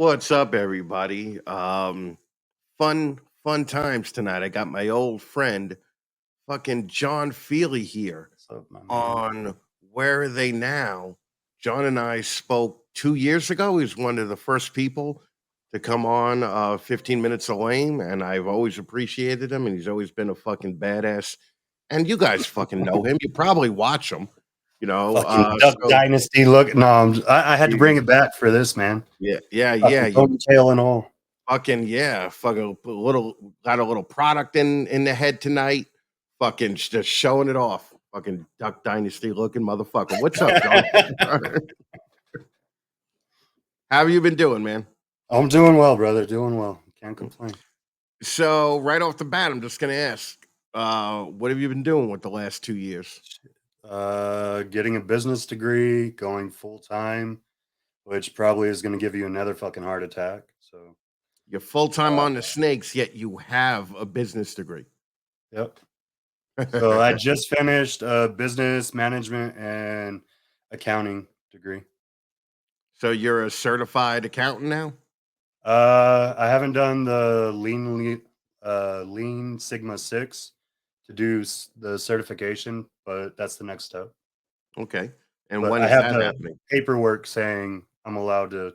What's up, everybody? Fun times tonight. I got my old friend, fucking John Fealy here What's up, my man? on Where Are They Now? John and I spoke 2 years ago. He was one of the first people to come on 15 Minutes of Lame, and I've always appreciated him, and he's always been a fucking badass. And you guys fucking know him. You probably watch him, you know. Fucking Duck Dynasty look. No, I had to bring it back for this, man. Yeah. Ponytail and all. Fucking yeah, fucking got a little product in the head tonight. Fucking just showing it off. Fucking Duck Dynasty looking motherfucker. What's up, John? How have you been doing, man? I'm doing well, brother. Doing well. Can't complain. So right off the bat, I'm just gonna ask, what have you been doing with the last 2 years? Getting a business degree, going full time, which probably is going to give you another fucking heart attack. So You're full time on the snakes, yet you have a business degree. Yep. So I just finished a business management and accounting degree. So you're a certified accountant now? I haven't done the Lean Sigma 6 to do the certification, but that's the next step. Okay. And But when I is have that the happening? paperwork saying I'm allowed to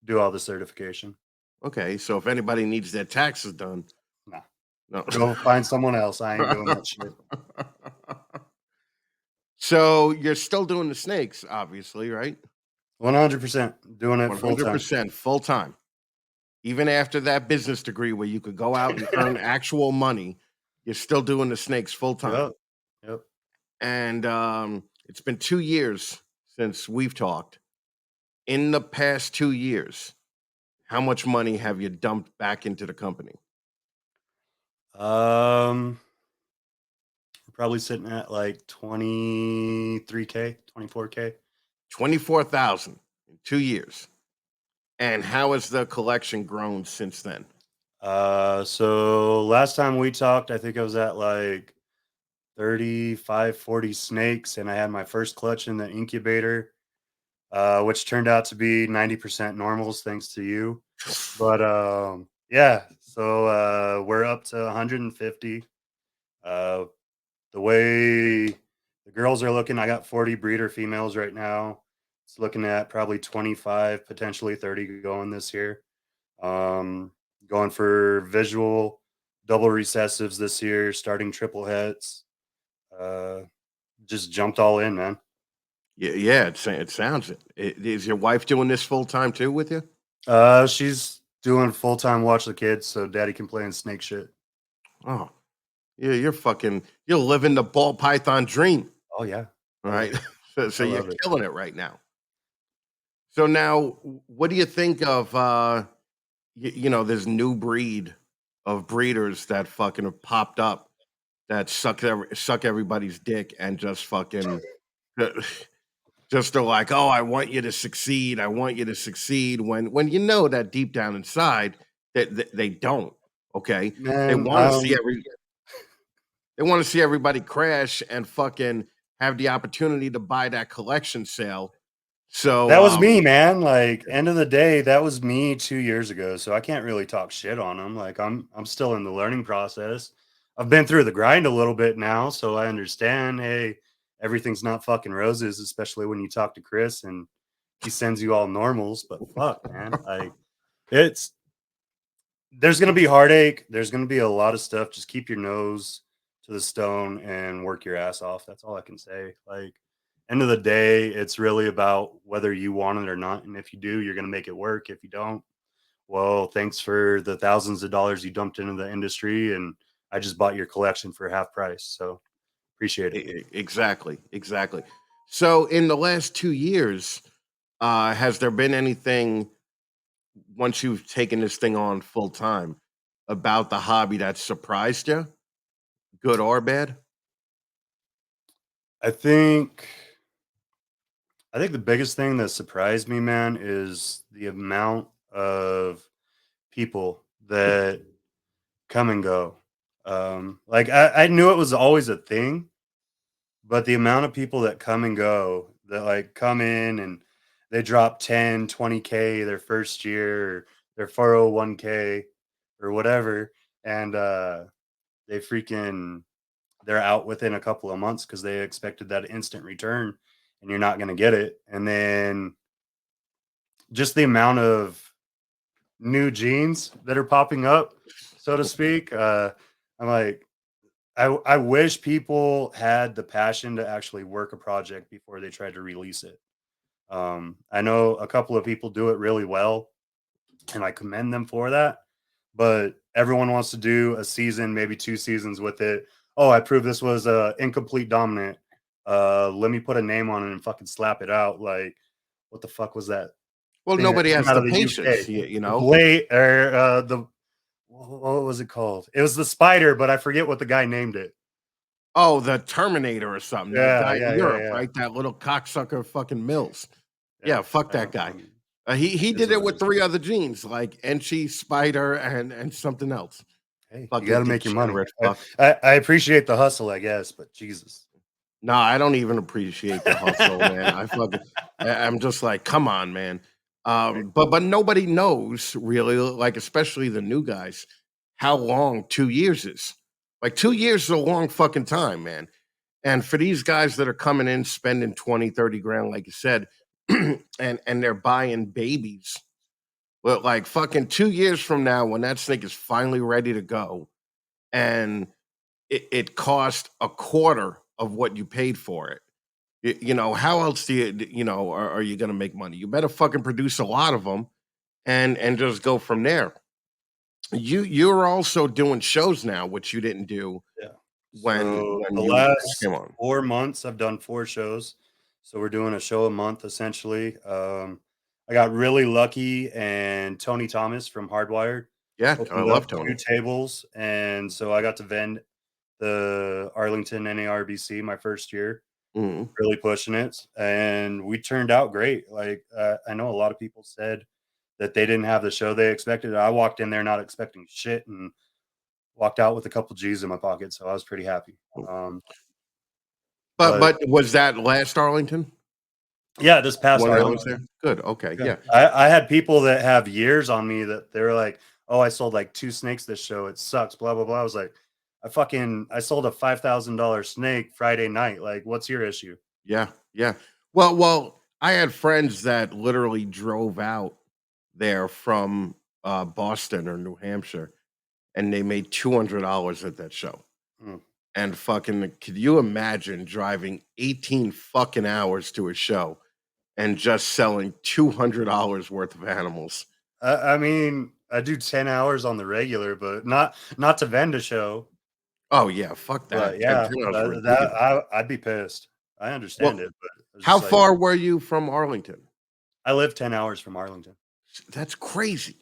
do all the certification. Okay, so if anybody needs their taxes done, no. Go find someone else. I ain't doing that shit. So you're still doing the snakes, obviously, right? 100% doing it full time. 100% full time. Even after that business degree where you could go out and earn actual money, you're still doing the snakes full time. Yep. And it's been 2 years since we've talked. In the past 2 years, how much money have you dumped back into the company? Probably sitting at like 23K, 24K. 24,000 in 2 years. And how has the collection grown since then? So last time we talked, I think I was at like 35, 40 snakes, and I had my first clutch in the incubator, which turned out to be 90% normals, thanks to you. But yeah, so we're up to 150. The way the girls are looking, I got 40 breeder females right now. It's looking at probably 25, potentially 30 going this year. Going for visual double recessives this year, starting triple hets. Just jumped all in, man. Yeah, it sounds it. Is your wife doing this full time too with you? She's doing full time watch the kids, so daddy can play in snake shit. Oh, yeah, you're living the ball python dream. Oh yeah, right. So you're it. killing it right now. So now, what do you think of this new breed of breeders that fucking have popped up that suck everybody's dick and just fucking just are like, oh, I want you to succeed. I want you to succeed. When you know that deep down inside that they don't. Okay, Man, they want to see everybody crash and fucking have the opportunity to buy that collection sale. So that was me, man. Like, end of the day, that was me 2 years ago. So I can't really talk shit on them. Like, I'm still in the learning process. I've been through the grind a little bit now, so I understand. Hey, everything's not fucking roses, especially when you talk to Chris and he sends you all normals. But fuck, man, like there's gonna be heartache. There's gonna be a lot of stuff. Just keep your nose to the stone and work your ass off. That's all I can say. Like, end of the day, it's really about whether you want it or not. And if you do, you're gonna make it work. If you don't, well, thanks for the thousands of dollars you dumped into the industry, and I just bought your collection for half price. So appreciate it. Exactly. So in the last 2 years, has there been anything once you've taken this thing on full time about the hobby that surprised you, good or bad? I think the biggest thing that surprised me, man, is the amount of people that come and go. Like I knew it was always a thing, but the amount of people that come and go, that like come in and they drop 10, 20K their first year, or their 401k or whatever, and they're out within a couple of months because they expected that instant return, and you're not going to get it. And then just the amount of new genes that are popping up, so to speak. I'm like, I wish people had the passion to actually work a project before they try to release it. I know a couple of people do it really well, and I commend them for that. But everyone wants to do a season, maybe 2 seasons with it. Oh, I proved this was a incomplete dominant. Let me put a name on it and fucking slap it out. Like, what the fuck was that Well, thing that nobody came has out the of the UK? patience, you The know. blade or the what was it called? It was the spider, but I forget what the guy named it. Oh, the Terminator or something. That Yeah, guy in yeah, yeah, Europe, yeah, right? That little cocksucker, fucking Mills. yeah. Yeah, fuck I that don't. guy. I mean, He it is did it what it with is. 3 other genes, like Enchi, Spider, and something else. Hey, you got Fucking to make your money. degenerate fuck. I appreciate the hustle, I guess, but Jesus. No, I don't even appreciate the hustle, man. I'm just like, come on, man. Right. But nobody knows really, like especially the new guys, how long 2 years is. Like 2 years is a long fucking time, man. And for these guys that are coming in spending 20, 30 grand, like you said, and they're buying babies. But like fucking 2 years from now, when that snake is finally ready to go, and it cost a quarter of what you paid for it. How else are you gonna make money? You better fucking produce a lot of them and just go from there. You're also doing shows now, which you didn't do Yeah. when So when the you first last came on. 4 months, I've done 4 shows. So we're doing a show a month essentially. I got really lucky, and Tony Thomas from Hardwired Yeah, I opened up love 2 Tony. tables, and so I got to vend the Arlington NARBC my first year, Mhm. really pushing it, and we turned out great. Like, I know a lot of people said that they didn't have the show they expected. I walked in there not expecting shit and walked out with a couple G's in my pocket, so I was pretty happy. Um, But but was that last Arlington? yeah, this The past one that I was Arlington, there? Good, okay, yeah, yeah. I had people that have years on me that they're like, "Oh, I sold like 2 snakes this show. It sucks, blah, blah, blah." I was like, I sold a $5,000 snake Friday night. Like, what's your issue?" Yeah, yeah. Well, I had friends that literally drove out there from, Boston or New Hampshire, and they made $200 at that show. Mm. And fucking could you imagine driving 18 fucking hours to a show and just selling $200 worth of animals? I mean, I do 10 hours on the regular, but not to vend a show. Oh, yeah, fuck But that. 10 yeah, 10 hours is that ridiculous. I'd be pissed. I understand Well, it, but I was how just like, far were you from Arlington? I live 10 hours from Arlington. That's crazy.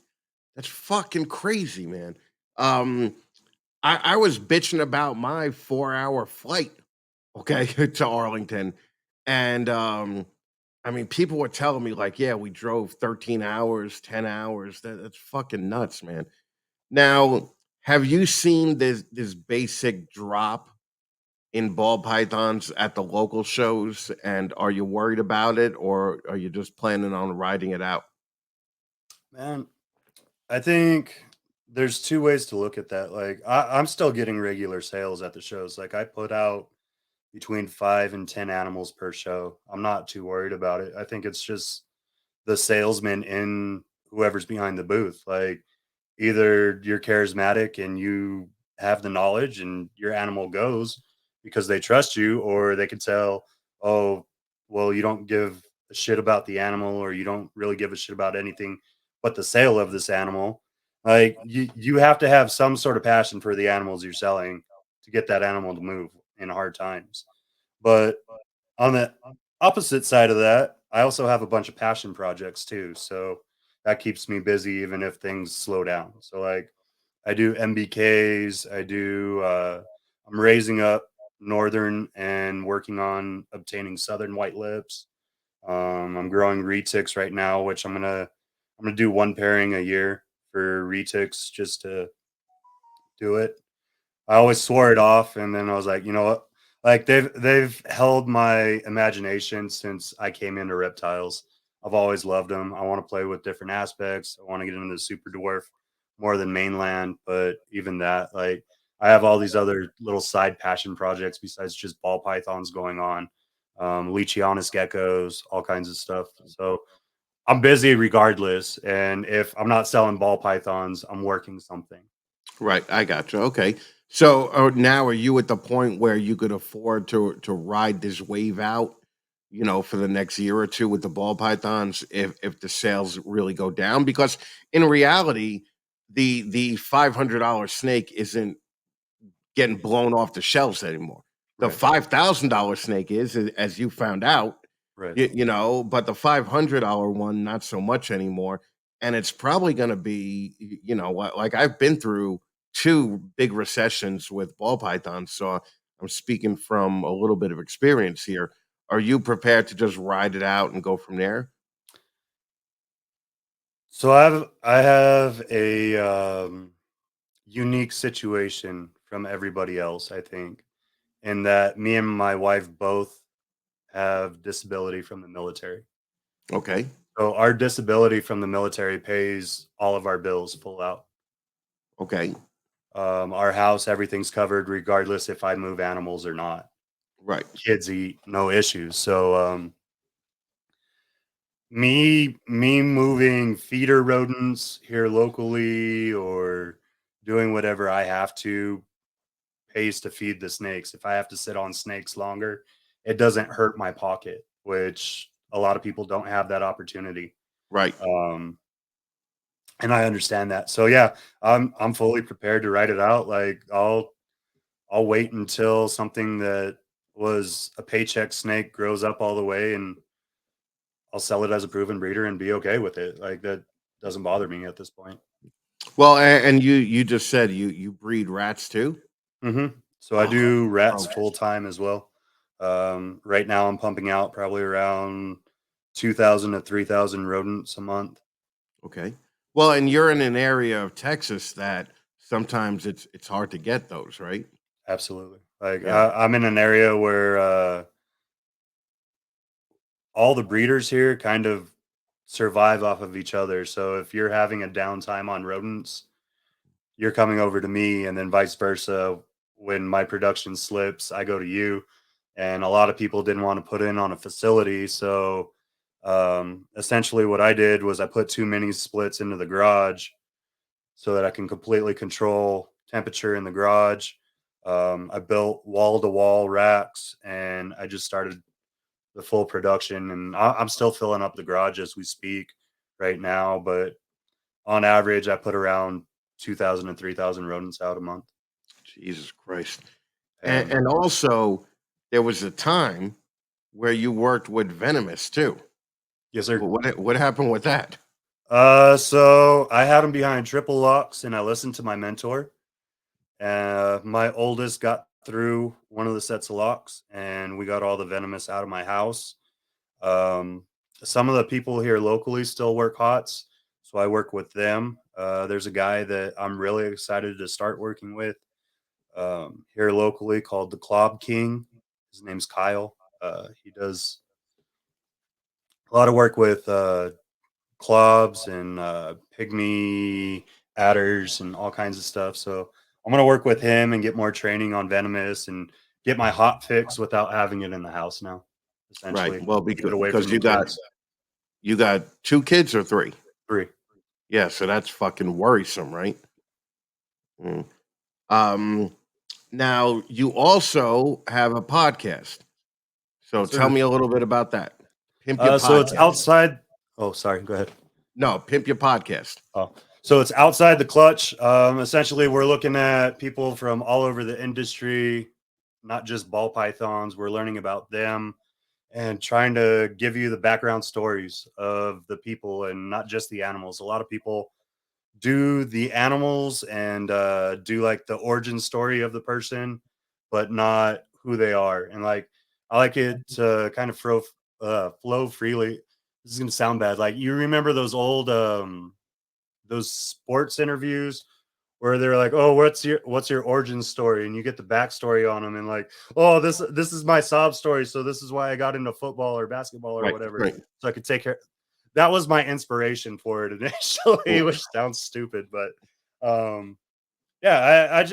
That's fucking crazy, man. Um, I was bitching about my 4-hour flight, okay, to Arlington. And I mean, people were telling me, like, yeah, we drove 13 hours, 10 hours. That's fucking nuts, man. Now, have you seen this basic drop in ball pythons at the local shows? And are you worried about it, or are you just planning on riding it out? Man, I think there's 2 ways to look at that. Like, I'm still getting regular sales at the shows. Like, I put out between 5 and 10 animals per show. I'm not too worried about it. I think it's just the salesman in whoever's behind the booth. Like, either you're charismatic and you have the knowledge and your animal goes because they trust you, or they could tell, oh, well, you don't give a shit about the animal, or you don't really give a shit about anything but the sale of this animal. Like, you have to have some sort of passion for the animals you're selling to get that animal to move in hard times. But on the opposite side of that, I also have a bunch of passion projects too. So that keeps me busy even if things slow down. So like, I do MBKs, I'm raising up northern and working on obtaining southern white lips. I'm growing retics right now, which I'm gonna do one pairing a year for retics just to do it. I always swore it off, and then I was like, you know what? Like, they've held my imagination since I came into reptiles. I've always loved them. I want to play with different aspects. I want to get into the super dwarf more than mainland, but even that, like, I have all these other little side passion projects besides just ball pythons going on, Leachianus geckos, all kinds of stuff. So I'm busy regardless, and if I'm not selling ball pythons, I'm working something. Right, I got you. Okay. So now are you at the point where you could afford to ride this wave out, for the next year or two with the ball pythons if the sales really go down? Because in reality, the $500 snake isn't getting blown off the shelves anymore. The Right, $5,000 snake is, as you found out, right. but the $500 one, not so much anymore. And it's probably going to be, like I've been through two big recessions with ball pythons. So I'm speaking from a little bit of experience here. Are you prepared to just ride it out and go from there? So I have a unique situation from everybody else, I think, in that me and my wife both have disability from the military. Okay. So our disability from the military pays all of our bills full out. Okay. Our house, everything's covered, regardless if I move animals or not. Right. Kids eat, no issues. So me moving feeder rodents here locally or doing whatever I have to pays to feed the snakes. If I have to sit on snakes longer, it doesn't hurt my pocket, which a lot of people don't have that opportunity. Right. Um, and I understand that. So yeah, I'm fully prepared to write it out. Like I'll wait until something that was a paycheck snake grows up all the way, and I'll sell it as a proven breeder and be okay with it. Like that doesn't bother me at this point. Well, and you just said you breed rats too? So I Oh, do rats okay. full time as well. Right now I'm pumping out probably around 2,000 to 3,000 rodents a month. Okay. Well, and you're in an area of Texas that sometimes it's hard to get those, right? Absolutely. Like Yeah. I'm in an area where all the breeders here kind of survive off of each other. So if you're having a downtime on rodents, you're coming over to me, and then vice versa. When my production slips, I go to you. And a lot of people didn't want to put in on a facility. So essentially, what I did was I put two mini splits into the garage so that I can completely control temperature in the garage. I built wall to wall racks, and I just started the full production. And I'm still filling up the garage as we speak right now. But on average, I put around 2,000 and 3,000 rodents out a month. Jesus Christ. And And also there was a time where you worked with venomous too. yes, sir. What happened with that? So I had them behind triple locks, and I listened to my mentor. My oldest got through one of the sets of locks, and we got all the venomous out of my house. Um, some of the people here locally still work hots, so I work with them. There's a guy that I'm really excited to start working with here locally called the Clob King. His name's Kyle. He does a lot of work with clubs and pygmy adders and all kinds of stuff. So I'm gonna work with him and get more training on venomous and get my hot fix without having it in the house now. Right. Essentially, Well, keep it because away from because the kids. you got two kids or three? Three. Yeah, so that's fucking worrisome, right? Mm. Um Now you also have a podcast. So Yes, tell sir. me a little bit about that. Pimp your So it's podcast. outside. Oh, sorry. Go ahead. No, pimp your podcast. Oh, so it's outside the clutch. Essentially, we're looking at people from all over the industry, not just ball pythons. We're learning about them and trying to give you the background stories of the people and not just the animals. A lot of people do the animals and do like the origin story of the person, but not who they are. And like, I like it to kind of flow freely. This is gonna sound bad. Like you remember those sports interviews where they're like, "Oh, what's your origin story?" And you get the backstory on them, and like, "Oh, this is my sob story, so this is why I got into football or basketball or Right, whatever, right. so I could take care." that was my inspiration for it initially, Well, which sounds stupid, but yeah,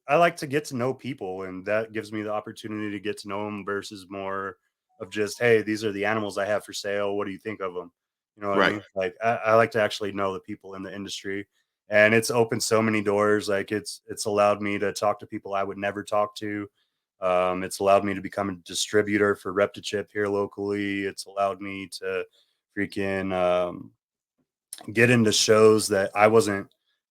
I like to get to know people, and that gives me the opportunity to get to know them versus more of just, hey, these are the animals I have for sale. What do you think of them? You know what I right. mean? Like I like to actually know the people in the industry, and it's opened so many doors. Like it's allowed me to talk to people I would never talk to. It's allowed me to become a distributor for Reptichip here locally. It's allowed me to freaking get into shows that I wasn't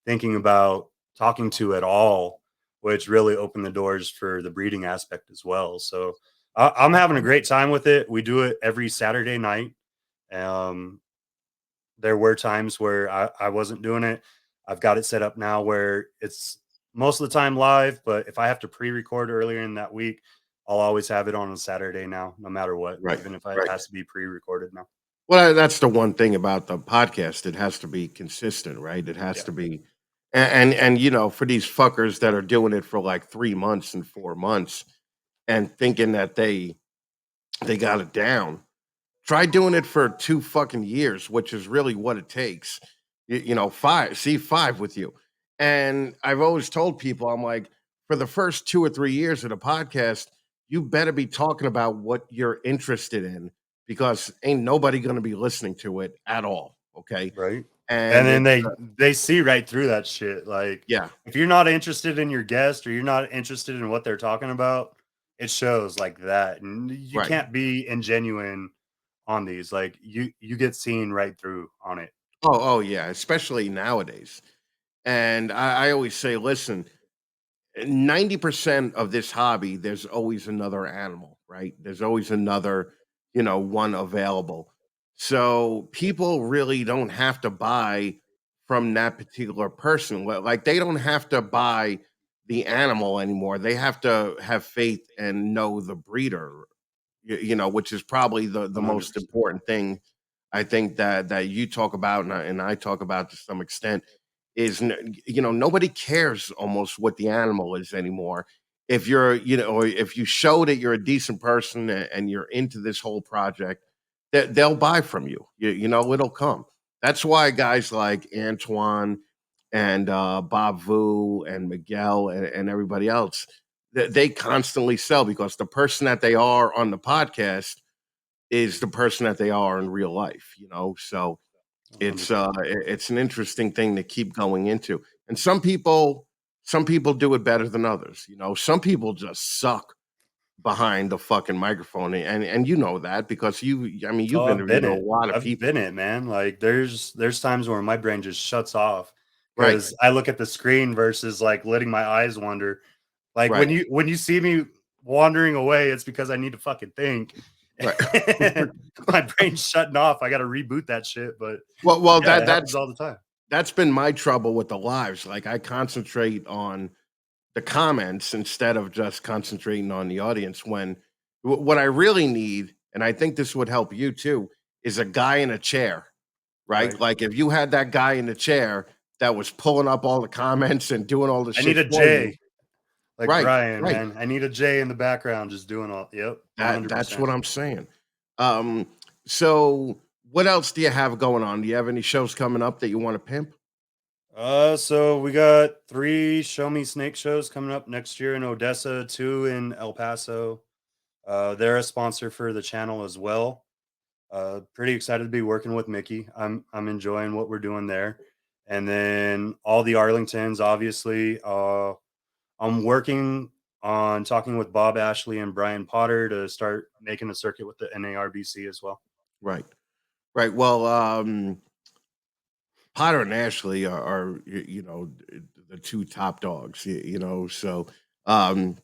thinking about talking to at all, which really opened the doors for the breeding aspect as well. So I'm having a great time with it. We do it every Saturday night. Um, there were times where I wasn't doing it. I've got it set up now where it's most of the time live, but if I have to pre-record earlier in that week, I'll always have it on a Saturday now, no matter what, Right. even if it Right. has to be pre-recorded now. Well, that's the one thing about the podcast. It has to be consistent, right? It has Yeah, to be, and you know, for these fuckers that are doing it for like 3 months and 4 months and thinking that they got it down. Try doing it for 2 fucking years, which is really what it takes. You know, 5 see 5 with you. And I've always told people, I'm like, for the first 2 or 3 years of the podcast, you better be talking about what you're interested in because ain't nobody gonna be listening to it at all, okay? right. And And then it's they see right through that shit. Like yeah, if you're not interested in your guest or you're not interested in what they're talking about, it shows like that. And you right. can't be ingenuine on these. Like you get seen right through on it. Oh, yeah, especially nowadays. And I always say, listen, 90% of this hobby, there's always another animal, right? There's always another, you know, one available. So people really don't have to buy from that particular person. Like they don't have to buy the animal anymore. They have to have faith and know the breeder, you know, which is probably the most 100%. important thing I think that you talk about and I talk about to some extent is you know nobody cares almost what the animal is anymore. If you're you know or if you show that you're a decent person and you're into this whole project, that they'll buy from you. You know it'll come. That's why guys like Antoine and Bob Vu and Miguel and everybody else they constantly sell because the person that they are on the podcast is the person that they are in real life, you know. So $100. it's an interesting thing to keep going into. And some people do it better than others, you know. Some people just suck behind the fucking microphone and you know that because I mean you've Oh, I've been interviewed a it. lot of I've been people. it, man. Like there's times where my brain just shuts off Right. because I look at the screen versus like letting my eyes wander. Like Right. when you see me wandering away, it's because I need to fucking think. Right. My brain's shutting off. I got to reboot that shit. But Well yeah, it happens all the time. that's been my trouble with the lives. Like I concentrate on the comments instead of just concentrating on the audience when what I really need, and I think this would help you too, is a guy in a chair, right? Right. Like if you had that guy in the chair that was pulling up all the comments and doing all the I need shit a for you. J, like Right, Brian, right. man. I need a J in the background, just doing all. Yep, That's 100%. what I'm saying. Um, so what else do you have going on? Do you have any shows coming up that you want to pimp? So we got 3 Show Me Snake shows coming up next year in Odessa, 2 in El Paso. They're a sponsor for the channel as well. Pretty excited to be working with Mickey. I'm enjoying what we're doing there. And then all the Arlingtons, obviously. I'm working on talking with Bob Ashley and Brian Potter to start making the circuit with the NARBC as well. Right, right. Well, Potter and Ashley you know the two top dogs, you know. So um,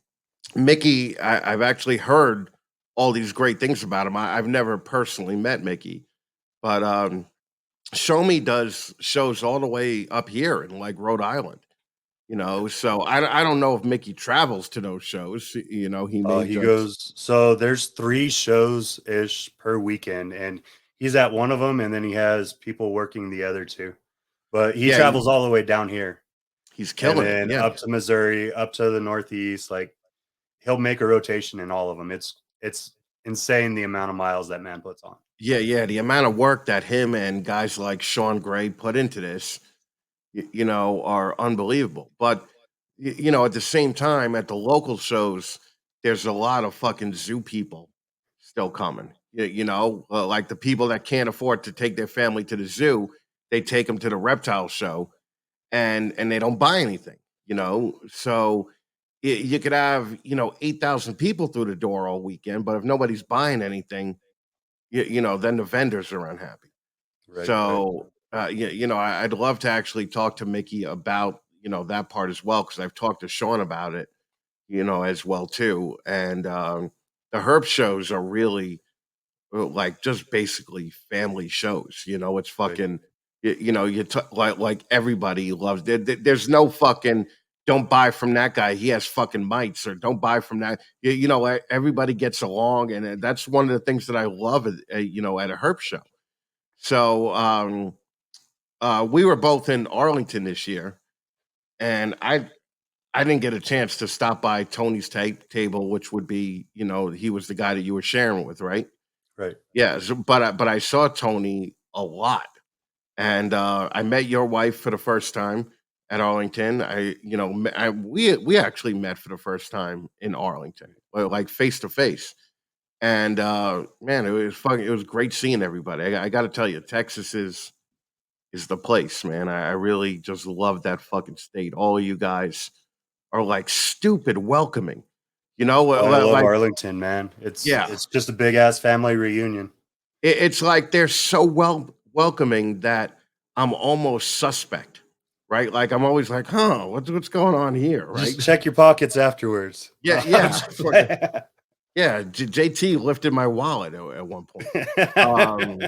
Mickey, I've actually heard all these great things about him. I've never personally met Mickey, but Show Me does shows all the way up here in like Rhode Island, you Yeah. know. So I don't know if Mickey travels to those shows. You know, he may He just goes, so there's 3 shows ish per weekend, and he's at one of them, and then he has people working the other 2. But he yeah, travels all the way down here he's and killing it. then Yeah, up to Missouri, up to the Northeast. Like he'll make a rotation in all of them. It's insane the amount of miles that man puts on. Yeah. The amount of work that him and guys like Sean Gray put into this, are unbelievable. But at the same time, at the local shows, there's a lot of fucking zoo people still coming. Like the people that can't afford to take their family to the zoo, they take them to the reptile show, and they don't buy anything. So you could have 8,000 people through the door all weekend, but if nobody's buying anything, then the vendors are unhappy. Right. So, I'd love to actually talk to Mickey about, that part as well, because I've talked to Sean about it, as well too. And the Herb shows are really like just basically family shows. It's Right. fucking, like everybody loves. There's no fucking don't buy from that guy. He has fucking mites, or don't buy from that. Everybody gets along, and that's one of the things that I love at a Herb show. So we were both in Arlington this year, and I didn't get a chance to stop by Tony's table, which would be, he was the guy that you were sharing with, right? Right. Yeah, but I saw Tony a lot, and I met your wife for the first time at Arlington. We actually met for the first time in Arlington, like face to face. And man, it was great seeing everybody. I got to tell you, Texas is the place, man. I really just love that fucking state. All of you guys are like stupid welcoming. Oh, I love Like Arlington, man. It's yeah, it's just a big ass family reunion. it's like they're so welcoming that I'm almost suspect, right? Like I'm always like, huh, what's going on here, right? Just check your pockets afterwards. Yeah, I'm yeah, just fucking playing. yeah. JT lifted my wallet at one point. Um,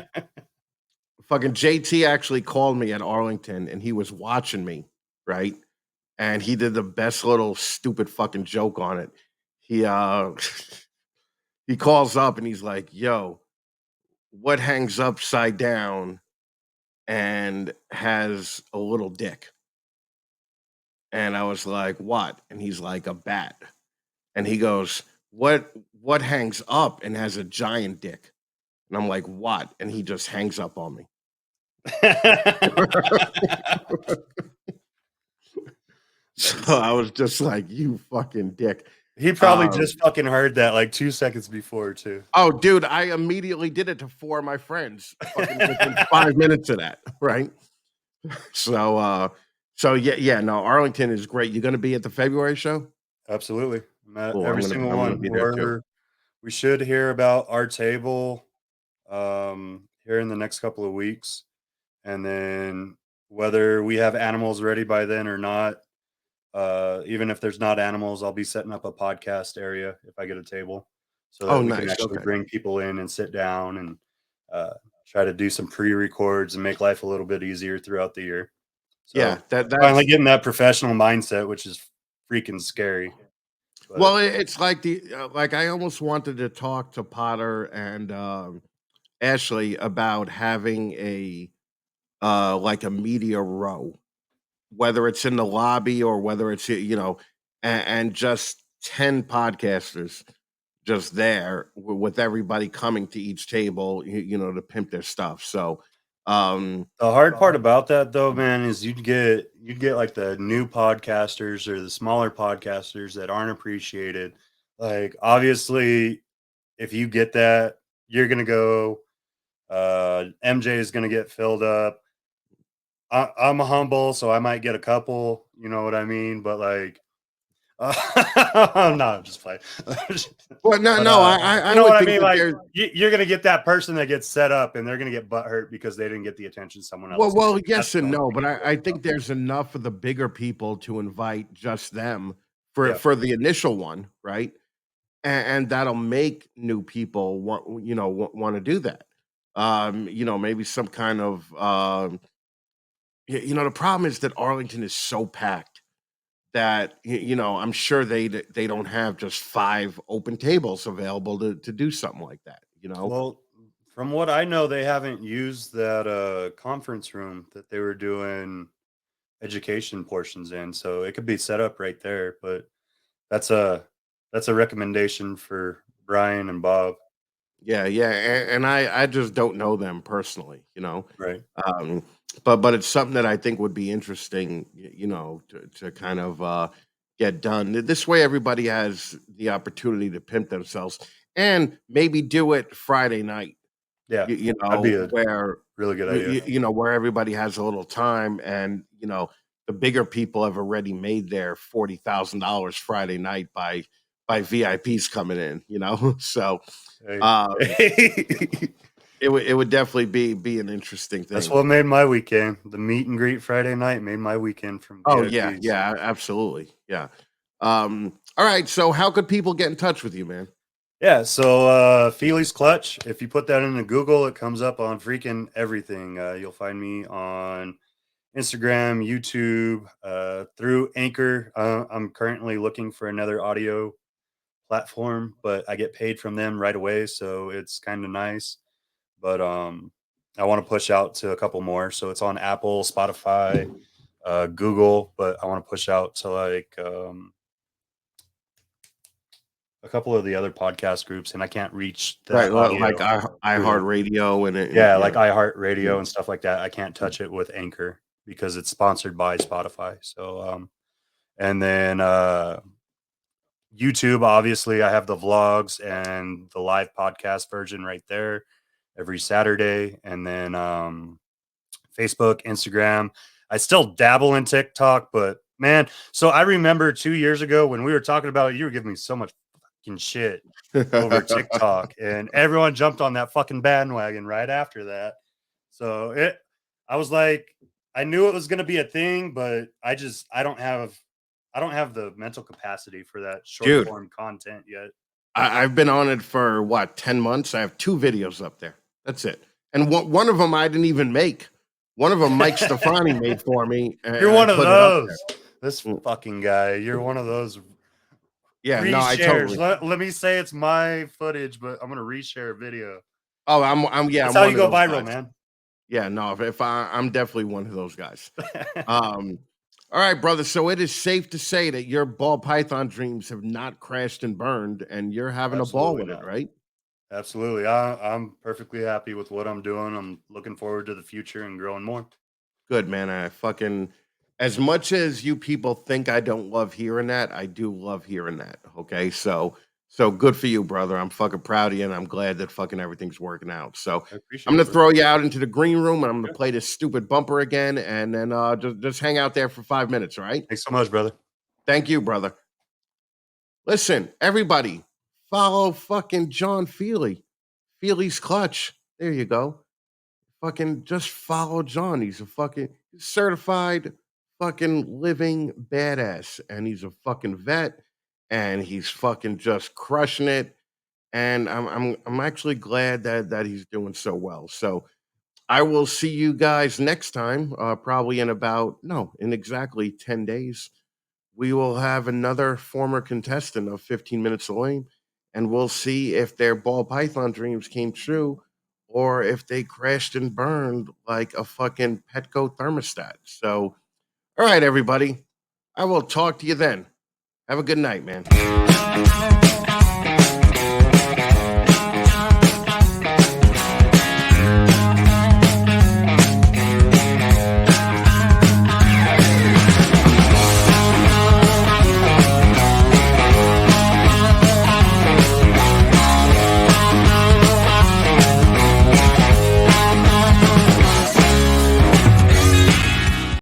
Fucking JT actually called me at Arlington, and he was watching me, right? And he did the best little stupid fucking joke on it. He he calls up and he's like, "Yo, what hangs upside down and has a little dick?" And I was like, "What?" And he's like, "A bat." And he goes, "What hangs up and has a giant dick?" And I'm like, "What?" And he just hangs up on me. So I was just like, "You fucking dick." He probably Um just fucking heard that like 2 seconds before too. Oh, dude, I immediately did it to 4 of my friends, fucking within 5 minutes of that, right? So, yeah, no, Arlington is great. You gonna be at the February show? Absolutely. Met Cool, every single I'm gonna one. be there too. We should hear about our table here in the next couple of weeks. And then whether we have animals ready by then or not, even if there's not animals, I'll be setting up a podcast area if I get a table so Oh, that we can nice, actually okay. bring people in and sit down and uh, try to do some pre-records and make life a little bit easier throughout the year. Yeah, So finally that's getting that professional mindset, which is freaking scary. But well, it's like like, I almost wanted to talk to Potter and, Ashley about having like a media row, whether it's in the lobby or whether it's, and just 10 podcasters just there with everybody coming to each table, to pimp their stuff. So, the hard part about that though, man, is you'd get like the new podcasters or the smaller podcasters that aren't appreciated. Like obviously, if you get that, you're gonna go. MJ is gonna get filled up. I'm humble, so I might get a couple. You know what I mean? But like, no, I'm just playing. well, no, But no, I you know would what I think mean? that Like, there's you're gonna get that person that gets set up, and they're gonna get butthurt because they didn't get the attention someone else did. well, That's yes the and only no, thing but I'm I worried think about. there's enough of the bigger people to invite just them for Yeah. the initial one, right? And that'll make new people want to do that. Maybe some kind of the problem is that Arlington is so packed that I'm sure they don't have just 5 open tables available to do something like that, you know? Well, from what I know, they haven't used that conference room that they were doing education portions in, so it could be set up right there. But that's a that's a recommendation for Brian and Bob. Yeah, yeah, and I just don't know them personally, you know. Right. Um, but it's something that I think would be interesting, you know, to kind of get done. This way, everybody has the opportunity to pimp themselves and maybe do it Friday night. Yeah. You That'd be know, a where really good idea. you know where everybody has a little time, and you know the bigger people have already made their $40,000 Friday night by VIPs coming in. You know, so Hey. um, it would definitely be an interesting That's thing. what made my weekend. The meet and greet Friday night made my weekend from Oh yeah, VIPs. yeah, absolutely, yeah. All right, so how could people get in touch with you, man? Yeah, so Fealy's Clutch. If you put that into Google, it comes up on freaking everything. You'll find me on Instagram, YouTube, through Anchor. I'm currently looking for another audio platform, but I get paid from them right away, so it's kind of nice. But I want to push out to a couple more. So it's on Apple, Spotify, Google, but I want to push out to like a couple of the other podcast groups, and I can't reach Right, that like audio through them. iHeartRadio and Yeah, like yeah, iHeartRadio yeah. and stuff like that. I can't touch it with Anchor because it's sponsored by Spotify. So and then YouTube, obviously, I have the vlogs and the live podcast version right there every Saturday. And then Facebook, Instagram. I still dabble in TikTok, but man, so I remember 2 years ago when we were talking about it, you were giving me so much fucking shit over TikTok, and everyone jumped on that fucking bandwagon right after that. So I was like, I knew it was going to be a thing, but I don't have the mental capacity for that short Dude, form content yet. I've been on it for what, 10 months? I have 2 videos up there. That's it. And one of them I didn't even make. One of them Mike Stefani made for me, You're and I one of put it up there. those. This Mm, fucking guy. You're one of those yeah, no, I reshares. totally. Let me say it's my footage, but I'm gonna reshare a video. Oh, I'm yeah, That's I'm how one you of go those viral, guys. man. Yeah, no, if I'm definitely one of those guys. Um, all right, brother. So it is safe to say that your ball python dreams have not crashed and burned, and you're having a ball Absolutely with it, not. right? Absolutely. I'm perfectly happy with what I'm doing. I'm looking forward to the future and growing more. Good, man. I fucking as much as you people think I don't love hearing that, I do love hearing that. Okay, so good for you, brother. I'm fucking proud of you, and I'm glad that fucking everything's working out. So I I'm appreciate gonna it, bro. throw you out into the green room, and I'm gonna Yeah. play this stupid bumper again, and then just hang out there for 5 minutes. All right? Thanks so much, brother. Thank you, brother. Listen, everybody, follow fucking John Feely. Feely's Clutch. There you go. Fucking just follow John. He's a fucking certified fucking living badass. And he's a fucking vet. And he's fucking just crushing it. And I'm actually glad that he's doing so well. So I will see you guys next time, probably in about no, in exactly 10 days we will have another former contestant of 15 Minutes of Lame, and we'll see if their ball python dreams came true or if they crashed and burned like a fucking Petco thermostat. So, all right, everybody, I will talk to you then. Have a good night, man.